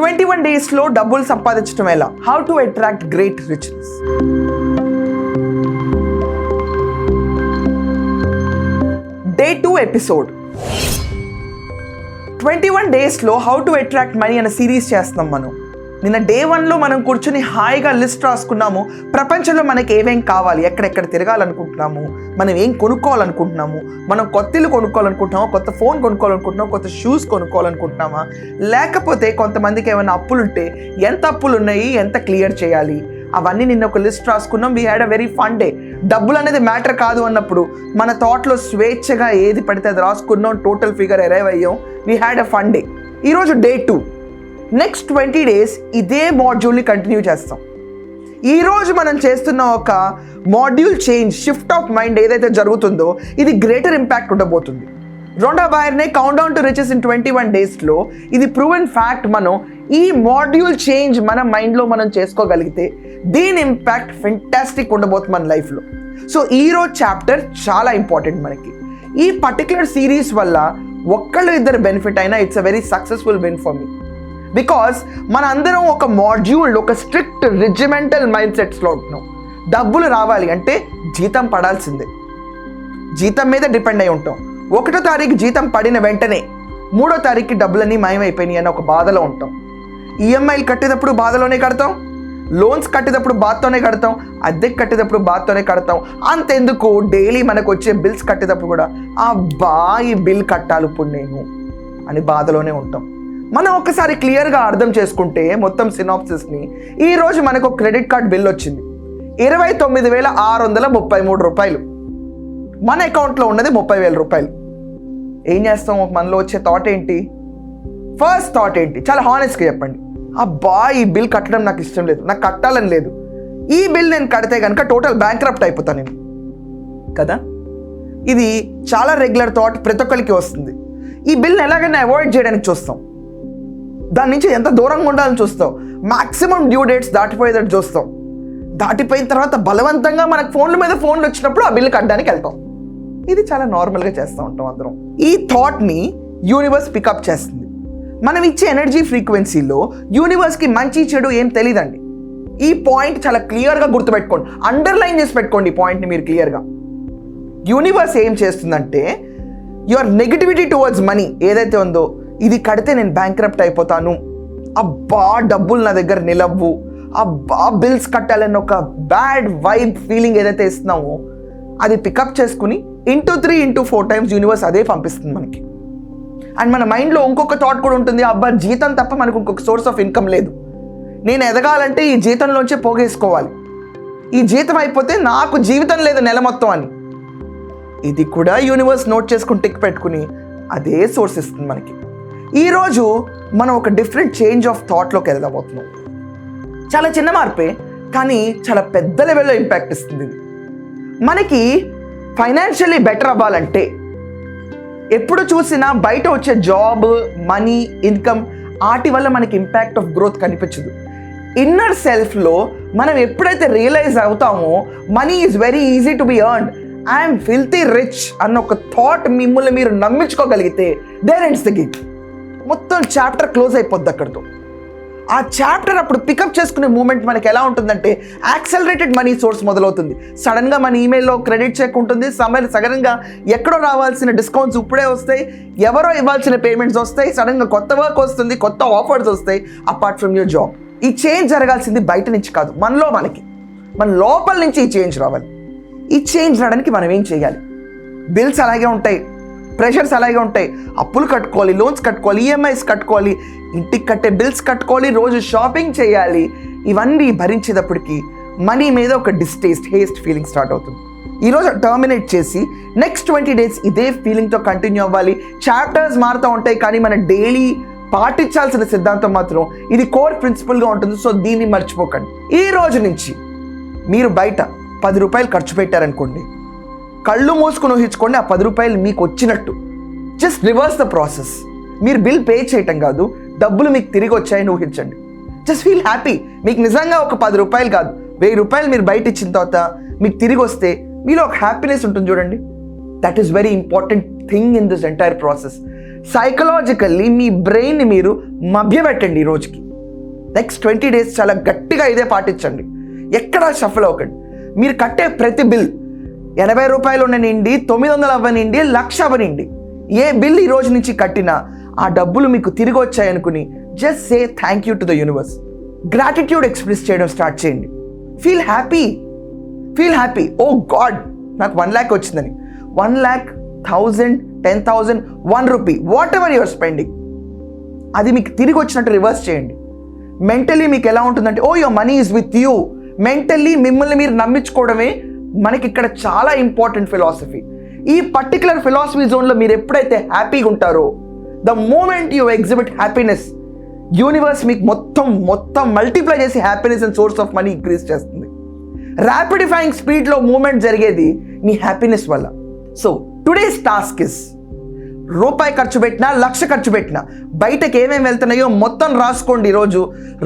21 డేస్లో డబ్బులు సంపాదించడం ఎలా? How to attract great richness. Day 2 episode. 21 డేస్లో హౌ టు అట్రాక్ట్ మనీ అనే సిరీస్ చేస్తున్నాం మనం. నిన్న డే 1లో మనం కూర్చొని హాయిగా లిస్ట్ రాసుకున్నాము. ప్రపంచంలో మనకి ఏమేం కావాలి, ఎక్కడెక్కడ తిరగాలనుకుంటున్నాము, మనం ఏం కొనుక్కోవాలనుకుంటున్నాము, మనం కొత్త ఇల్లు కొనుక్కోవాలనుకుంటున్నామా, కొత్త ఫోన్ కొనుక్కోవాలనుకుంటున్నామా, కొత్త షూస్ కొనుక్కోవాలనుకుంటున్నామా, లేకపోతే కొంతమందికి ఏమైనా అప్పులుంటే ఎంత అప్పులు ఉన్నాయి, ఎంత క్లియర్ చేయాలి, అవన్నీ నిన్న ఒక లిస్ట్ రాసుకున్నాం. We had a very fun day. డబ్బులు అనేది మ్యాటర్ కాదు అన్నప్పుడు మన థాట్లో స్వేచ్ఛగా ఏది పడితే అది రాసుకున్నాం, టోటల్ ఫిగర్ అరైవ్ అయ్యాం. We had a fun day. ఈరోజు డే 2. నెక్స్ట్ 20 డేస్ ఇదే మాడ్యూల్ని కంటిన్యూ చేస్తాం. ఈరోజు మనం చేస్తున్న ఒక module change, shift of mind ఏదైతే జరుగుతుందో ఇది గ్రేటర్ ఇంపాక్ట్ ఉండబోతుంది. Rhonda Byrne count down to riches in 21 డేస్లో ఇది ప్రూవెన్ ఫ్యాక్ట్. మనం ఈ మాడ్యూల్ చేంజ్ మన మైండ్లో మనం చేసుకోగలిగితే దీని ఇంపాక్ట్ ఫెంటాస్టిక్ ఉండబోతుంది మన లైఫ్లో. సో ఈరోజు చాప్టర్ చాలా ఇంపార్టెంట్ మనకి. ఈ పర్టికులర్ సిరీస్ వల్ల ఒక్కళ్ళు ఇద్దరు బెనిఫిట్ అయినా it's a very successful win for me. Because మన అందరం ఒక మాడ్యూల్, ఒక స్ట్రిక్ట్ రిజిమెంటల్ మైండ్ సెట్స్లో ఉంటున్నాం. డబ్బులు రావాలి అంటే జీతం పడాల్సిందే, జీతం మీద డిపెండ్ అయి ఉంటాం. 1వ తారీఖు జీతం పడిన వెంటనే 3వ తారీఖుకి డబ్బులన్నీ మాయమైపోయినాయి అని ఒక బాధలో ఉంటాం. ఈఎంఐలు కట్టేటప్పుడు బాధలోనే కడతాం, లోన్స్ కట్టేటప్పుడు బాధతోనే కడతాం, అద్దెకి కట్టేటప్పుడు బాధతోనే కడతాం. అంతెందుకు డైలీ మనకు వచ్చే బిల్స్ కట్టేటప్పుడు కూడా అబ్బా ఈ బిల్ కట్టాలి ఇప్పుడు నేను అని బాధలోనే ఉంటాం. మనం ఒకసారి క్లియర్గా అర్థం చేసుకుంటే మొత్తం సినాప్సిస్ని, ఈరోజు మనకు ఒక క్రెడిట్ కార్డ్ బిల్ వచ్చింది 29,633 రూపాయలు. మన అకౌంట్లో ఉన్నది 30,000 రూపాయలు. ఏం చేస్తాం? మనలో వచ్చే థాట్ ఏంటి? ఫస్ట్ థాట్ ఏంటి? చాలా హానెస్ట్గా చెప్పండి. అబ్బా ఈ బిల్ కట్టడం నాకు ఇష్టం లేదు, నాకు కట్టాలని లేదు, ఈ బిల్ నేను కడితే కనుక టోటల్ బ్యాంక్రప్ట్ అయిపోతాను నేను కదా. ఇది చాలా రెగ్యులర్ థాట్, ప్రతి ఒక్కరికి వస్తుంది. ఈ బిల్ని ఎలాగైనా అవాయిడ్ చేయడానికి చూస్తాం, దాని నుంచి ఎంత దూరంగా ఉండాలని చూస్తాం, మ్యాక్సిమం డ్యూ డేట్స్ దాటిపోయేటట్టు చూస్తాం. దాటిపోయిన తర్వాత బలవంతంగా మనకు ఫోన్ల మీద ఫోన్లు వచ్చినప్పుడు ఆ బిల్లు కట్టడానికి వెళ్తాం. ఇది చాలా నార్మల్గా చేస్తూ ఉంటాం అందరం. ఈ థాట్ని యూనివర్స్ పికప్ చేస్తుంది. మనం ఇచ్చే ఎనర్జీ ఫ్రీక్వెన్సీలో యూనివర్స్కి మంచి చెడు ఏం తెలియదండి. ఈ పాయింట్ చాలా క్లియర్గా గుర్తుపెట్టుకోండి, అండర్లైన్ చేసి పెట్టుకోండి ఈ పాయింట్ని మీరు క్లియర్గా. యూనివర్స్ ఏం చేస్తుందంటే యువర్ నెగిటివిటీ టువర్డ్స్ మనీ ఏదైతే ఉందో, ఇది కడితే నేను బ్యాంక్రప్ట్ అయిపోతాను, అబ్బా డబ్బులు నా దగ్గర నిలవ్వు, అబ్బా బిల్స్ కట్టాలని ఒక బ్యాడ్ వైబ్ ఫీలింగ్ ఏదైతే ఇస్తున్నామో అది పికప్ చేసుకుని 3 into 4 టైమ్స్ యూనివర్స్ అదే పంపిస్తుంది మనకి. అండ్ మన మైండ్లో ఇంకొక థాట్ కూడా ఉంటుంది, అబ్బా జీతం తప్ప మనకు ఇంకొక సోర్స్ ఆఫ్ ఇన్కమ్ లేదు, నేను ఎదగాలంటే ఈ జీతంలోంచే పోగేసుకోవాలి, ఈ జీతం అయిపోతే నాకు జీవితం లేదు నెల మొత్తం అని. ఇది కూడా యూనివర్స్ నోట్ చేసుకుని టిక్ పెట్టుకుని అదే సోర్స్ ఇస్తుంది మనకి. ఈరోజు మనం ఒక డిఫరెంట్ చేంజ్ ఆఫ్ థాట్లోకి వెళ్దామవుతున్నాం. చాలా చిన్న మార్పే కానీ చాలా పెద్ద లెవెల్లో ఇంపాక్ట్ ఇస్తుంది. ఇది మనకి ఫైనాన్షియల్లీ బెటర్ అవ్వాలంటే ఎప్పుడు చూసినా బయట వచ్చే జాబ్, మనీ, ఇన్కమ్ వాటి వల్ల మనకి ఇంపాక్ట్ ఆఫ్ గ్రోత్ కనిపించదు. ఇన్నర్ సెల్ఫ్లో మనం ఎప్పుడైతే రియలైజ్ అవుతామో money is very easy to be earned, I'm filthy rich అన్న ఒక థాట్ మిమ్మల్ని మీరు నమ్మించుకోగలిగితే దేర్ ఎండ్స్ ద గిగ్. మొత్తం చాప్టర్ క్లోజ్ అయిపోద్ది అక్కడితో. ఆ చాప్టర్ అప్పుడు పికప్ చేసుకునే మూమెంట్ మనకి ఎలా ఉంటుందంటే యాక్సలరేటెడ్ మనీ సోర్స్ మొదలవుతుంది. సడన్గా మన ఈమెయిల్లో క్రెడిట్ చెక్ ఉంటుంది, సడన్గా ఎక్కడో రావాల్సిన డిస్కౌంట్స్ ఇప్పుడే వస్తాయి, ఎవరో ఇవ్వాల్సిన పేమెంట్స్ వస్తాయి, సడన్గా కొత్త వర్క్ వస్తుంది, కొత్త ఆఫర్స్ వస్తాయి అపార్ట్ ఫ్రమ్ యువర్ జాబ్. ఈ చేంజ్ జరగాల్సింది బయట నుంచి కాదు, మనలో మనకి, మన లోపల నుంచి ఈ చేంజ్ రావాలి. ఈ చేంజ్ రావడానికి మనం ఏం చేయాలి? బిల్స్ అలాగే ఉంటాయి, ప్రెషర్స్ అలాగే ఉంటాయి, అప్పులు కట్టుకోవాలి, లోన్స్ కట్టుకోవాలి, ఈఎంఐస్ కట్టుకోవాలి, ఇంటికి కట్టే బిల్స్ కట్టుకోవాలి, రోజు షాపింగ్ చేయాలి. ఇవన్నీ భరించేటప్పటికి మనీ మీద ఒక డిస్టేస్ట్, హేస్ట్ ఫీలింగ్ స్టార్ట్ అవుతుంది. ఈరోజు టర్మినేట్ చేసి నెక్స్ట్ 20 డేస్ ఇదే ఫీలింగ్తో కంటిన్యూ అవ్వాలి. చాప్టర్స్ మారుతూ ఉంటాయి కానీ మన డైలీ పాటించాల్సిన సిద్ధాంతం మాత్రం ఇది కోర్ ప్రిన్సిపల్గా ఉంటుంది. సో దీన్ని మర్చిపోకండి. ఈ రోజు నుంచి మీరు బయట 10 రూపాయలు ఖర్చు పెట్టారనుకోండి, కళ్ళు మూసుకుని ఊహించుకోండి ఆ 10 రూపాయలు మీకు వచ్చినట్టు. Just reverse the process. మీరు బిల్ పే చేయటం కాదు, డబ్బులు మీకు తిరిగి వచ్చాయని ఊహించండి. Just feel happy. మీకు నిజంగా ఒక 10 రూపాయలు కాదు, 1000 రూపాయలు మీరు బయట ఇచ్చిన తర్వాత మీకు తిరిగి వస్తే మీలో ఒక హ్యాపీనెస్ ఉంటుంది చూడండి. That is very important thing in this entire process. Psychologically మీ బ్రెయిన్ని మీరు మభ్యపెట్టండి ఈ రోజుకి. నెక్స్ట్ 20 days చాలా గట్టిగా ఇదే పాటించండి. ఎక్కడా షఫల్ అవ్వకండి. మీరు కట్టే ప్రతి బిల్ 80 రూపాయలు ఉండనిండి, 900 అవ్వనిండి, 1,00,000 అవ్వనిండి, ఏ బిల్ ఈ రోజు నుంచి కట్టినా ఆ డబ్బులు మీకు తిరిగి వచ్చాయనుకుని just say thank you to the universe. Gratitude express చేయడం స్టార్ట్ చేయండి. Feel happy. ఓ గాడ్, నాకు 1 lakh వచ్చిందని. 1 lakh, 1000, 10,000, 1 rupee, what ever your spending, అది మీకు తిరిగి వచ్చినట్టు రివర్స్ చేయండి. మెంటలీ మీకు ఎలా ఉంటుందంటే, oh your money is with you. Mentally మిమ్మల్ని మీరు నమ్మించుకోవడమే మనకి ఇక్కడ చాలా ఇంపార్టెంట్ ఫిలాసఫీ. ఈ పర్టికులర్ ఫిలాసఫీ జోన్లో మీరు ఎప్పుడైతే హ్యాపీగా ఉంటారో, the moment you exhibit happiness, universe మీకు మొత్తం మల్టిప్లై చేసి happiness and source of money increase చేస్తుంది. ర్యాపిడిఫైయింగ్ స్పీడ్లో మూమెంట్ జరిగేది మీ హ్యాపీనెస్ వల్ల. సో టుడేస్ టాస్క్ ఇస్, రూపాయి ఖర్చు పెట్టినా, 1,00,000 ఖర్చు పెట్టినా, బయటకు ఏమేమి వెళ్తున్నాయో మొత్తం రాసుకోండి. ఈరోజు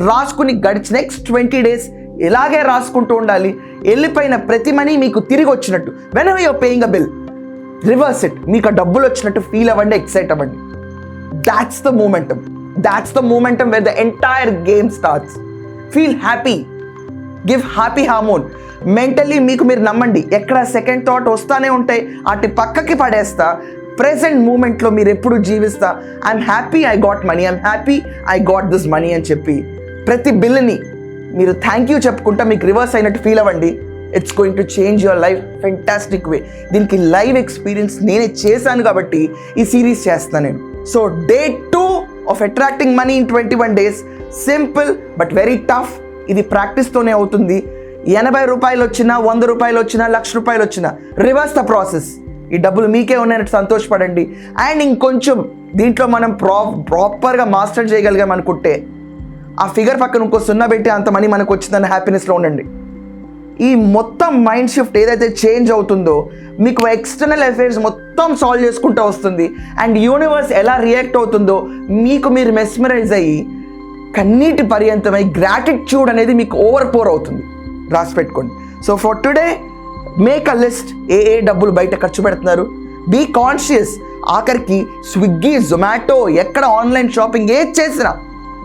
రాసుకుని గడిచి నెక్స్ట్ 20 days ఇలాగే రాసుకుంటూ ఉండాలి. వెళ్ళిపోయిన ప్రతి మనీ మీకు తిరిగి వచ్చినట్టు, whenever you're paying a bill, reverse it. మీకు ఆ డబ్బులు వచ్చినట్టు ఫీల్ అవ్వండి, ఎక్సైట్ అవ్వండి. That's the momentum where the entire game starts. Feel happy, give happy hormone. Mentally మీకు మీరు నమ్మండి, ఎక్కడ సెకండ్ థాట్ వస్తానే ఉంటాయి, వాటి పక్కకి పడేస్తా. ప్రెసెంట్ మూమెంట్లో మీరు ఎప్పుడు జీవిస్తా, I'm happy I got money, I'm happy I got this money అని చెప్పి ప్రతి బిల్ని మీరు థ్యాంక్ యూ చెప్పుకుంటా మీకు రివర్స్ అయినట్టు ఫీల్ అవ్వండి. It's going to change your life fantastic way. దీనికి లైవ్ ఎక్స్పీరియన్స్ నేనే చేశాను కాబట్టి ఈ సిరీస్ చేస్తాను నేను. So Day 2 of attracting money in 21 days, simple but very tough. ఇది ప్రాక్టీస్తోనే అవుతుంది. 80 రూపాయలు వచ్చినా, 100 రూపాయలు వచ్చినా, 1,00,000 రూపాయలు వచ్చినా, రివర్స్ ద ప్రాసెస్. ఈ డబ్బులు మీకే ఉన్నాయని సంతోషపడండి. అండ్ ఇంకొంచెం దీంట్లో మనం ప్రాపర్గా మాస్టర్ చేయగలిగాం అనుకుంటే, ఆ ఫిగర్ పక్కన ఇంకో 0 పెట్టి అంత మనీ మనకు వచ్చిందన్న హ్యాపీనెస్లో ఉండండి. ఈ మొత్తం మైండ్ షిఫ్ట్ ఏదైతే చేంజ్ అవుతుందో, మీకు ఎక్స్టర్నల్ అఫైర్స్ మొత్తం సాల్వ్ చేసుకుంటూ వస్తుంది. అండ్ యూనివర్స్ ఎలా రియాక్ట్ అవుతుందో మీకు మీరు మెస్మరైజ్ అయ్యి కన్నీటి పర్యంతమై గ్రాటిట్యూడ్ అనేది మీకు ఓవర్ పోర్ అవుతుంది. రాసి పెట్టుకోండి. So for today make a list. ఏ డబ్బులు బయట ఖర్చు పెడుతున్నారు, బీ కాన్షియస్. ఆఖరికి స్విగ్గీ, జొమాటో, ఎక్కడ ఆన్లైన్ షాపింగ్ ఏది చేసినా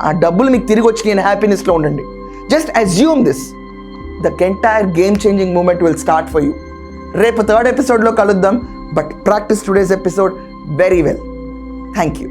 ఆ డబ్బులు మీకు తిరిగి వచ్చి నేను హ్యాపీనెస్లో ఉండండి. Just assume this, the entire game changing moment will start for you. రేపు 3rd episodeలో కలుద్దాం. But practice today's episode very well. Thank you.